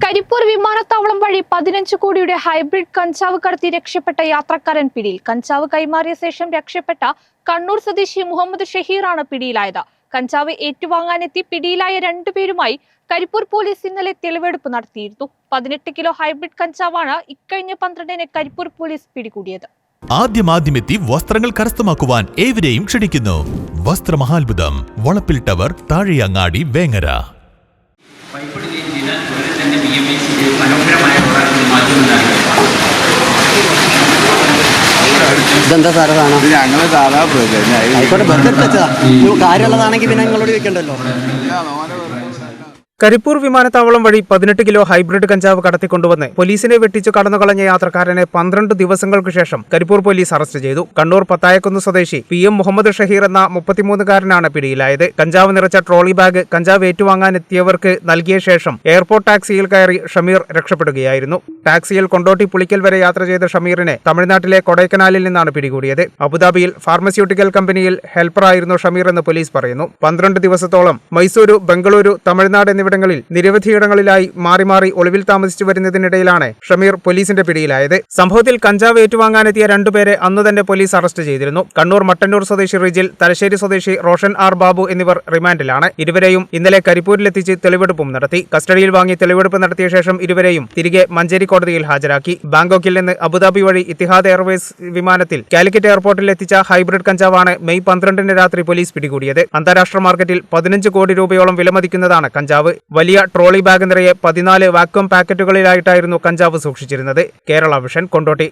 കരിപ്പൂർ വിമാനത്താവളം വഴി 15 കോടിയുടെ ഹൈബ്രിഡ് കഞ്ചാവ് കടത്തി രക്ഷപ്പെട്ട യാത്രക്കാരൻ പിടിയിൽ. കഞ്ചാവ് കൈമാറിയ ശേഷം രക്ഷപ്പെട്ട കണ്ണൂർ സ്വദേശി മുഹമ്മദ് ഷഹീറാണ് പിടിയിലായത്. കഞ്ചാവ് ഏറ്റുവാങ്ങാനെത്തി പിടിയിലായ രണ്ടുപേരുമായി കരിപ്പൂർ പോലീസ് ഇന്നലെ തെളിവെടുപ്പ് നടത്തിയിരുന്നു. 18 കിലോ ഹൈബ്രിഡ് കഞ്ചാവാണ് ഇക്കഴിഞ്ഞ 12-ന് കരിപ്പൂർ പോലീസ് പിടികൂടിയത്. ആദ്യമെത്തി വസ്ത്രങ്ങൾ കരസ്ഥമാക്കുവാൻ ഏവരെയും ക്ഷണിക്കുന്നു. വസ്ത്രമഹാത്ഭുതം, വളപ്പിൽ ടവർ, താഴെയങ്ങാടി, വേങ്ങര. ഇതെന്താ സാറേ സാധനം? ഞങ്ങൾ സാധാ ആയിക്കോട്ടെ, ബന്ധം വെച്ചതാ. കാര്യമുള്ളതാണെങ്കിൽ പിന്നെ നിങ്ങളോട് ചോദിക്കണ്ടല്ലോ. കരിപ്പൂർ വിമാനത്താവളം വഴി 18 കിലോ ഹൈബ്രിഡ് കഞ്ചാവ് കടത്തിക്കൊണ്ടുവന്ന് പോലീസിനെ വെട്ടിച്ചു കടന്നുകളഞ്ഞ യാത്രക്കാരനെ 12 ദിവസങ്ങൾക്ക് ശേഷം കരിപ്പൂർ പോലീസ് അറസ്റ്റ് ചെയ്തു. കണ്ണൂർ പത്തായക്കുന്ന് സ്വദേശി PM മുഹമ്മദ് ഷഹീർ എന്ന 33-കാരനാണ് പിടിയിലായത്. കഞ്ചാവ് നിറച്ച ട്രോളി ബാഗ് കഞ്ചാവ് ഏറ്റുവാങ്ങാനെത്തിയവർക്ക് നൽകിയ ശേഷം എയർപോർട്ട് ടാക്സിയിൽ കയറി ഷമീർ രക്ഷപ്പെടുകയായിരുന്നു. ടാക്സിയിൽ കൊണ്ടോട്ടി പുളിക്കൽ വരെ യാത്ര ചെയ്ത ഷമീറിനെ തമിഴ്നാട്ടിലെ കൊടൈക്കനാലിൽ നിന്നാണ് പിടികൂടിയത്. അബുദാബിയിൽ ഫാർമസ്യൂട്ടിക്കൽ കമ്പനിയിൽ ഹെൽപ്പറായിരുന്നു ഷമീർ എന്ന് പോലീസ് പറയുന്നു. 12 ദിവസത്തോളം മൈസൂരു, ബംഗളൂരു, തമിഴ്നാട് എന്നിവിടങ്ങളിൽ നിരവധിയിടങ്ങളിലായി മാറി ഒളിവിൽ താമസിച്ചു വരുന്നതിനിടയിലാണ് ഷമീർ പോലീസിന്റെ പിടിയിലായത്. സംഭവത്തിൽ കഞ്ചാവ് ഏറ്റുവാങ്ങാനെത്തിയ രണ്ടുപേരെ അന്നു തന്നെ പോലീസ് അറസ്റ്റ് ചെയ്തിരുന്നു. കണ്ണൂർ മട്ടന്നൂർ സ്വദേശി റിജിൽ, തലശ്ശേരി സ്വദേശി റോഷൻ R ബാബു എന്നിവർ റിമാൻഡിലാണ്. ഇരുവരെയും ഇന്നലെ കരിപ്പൂരിലെത്തിച്ച് തെളിവെടുപ്പും നടത്തി. കസ്റ്റഡിയിൽ വാങ്ങി തെളിവെടുപ്പ് നടത്തിയ ശേഷം ഇരുവരെയും തിരികെ മഞ്ചേരി കോടതിയിൽ ഹാജരാക്കി. ബാങ്കോക്കിൽ നിന്ന് അബുദാബി വഴി ഇത്തിഹാദ് എയർവേസ് വിമാനത്തിൽ കാലിക്കറ്റ് എയർപോർട്ടിൽ എത്തിച്ച ഹൈബ്രിഡ് കഞ്ചാവാണ് മെയ് 12-ന് രാത്രി പോലീസ് പിടികൂടിയത്. അന്താരാഷ്ട്ര മാർക്കറ്റിൽ 15 കോടി രൂപയോളം വിലമതിക്കുന്നതാണ് കഞ്ചാവ്. വലിയ ട്രോളി ബാഗ് നിറയെ 14 വാക്വം പാക്കറ്റുകളിലായിട്ടായിരുന്നു കഞ്ചാവ് സൂക്ഷിച്ചിരുന്നത്. കേരള വിഷൻ, കൊണ്ടോട്ടി.